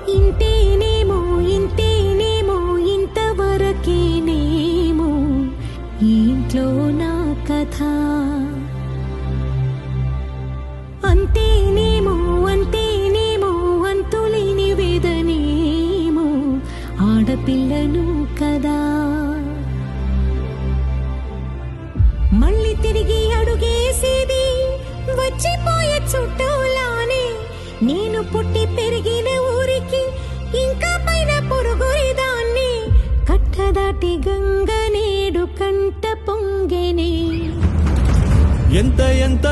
ఇంతేనేమో ఇంతేనేమో ఇంతవరకేనేమో ఇంట్లో నా కథ. అంతేనేమో అంతేనేమో అంతులేని వేదనేమో ఆడపిల్లను కదా. మళ్ళీ తిరిగి అడుగేసేది వచ్చిపోయే చుట్టూలానే. నేను పుట్టి పెరిగిన ఊరికి ఇంకా పైన పొరుగుదాన్ని. కట్టదాటి గంగ నేడు కంట పొంగెనే. ఎంత ఎంత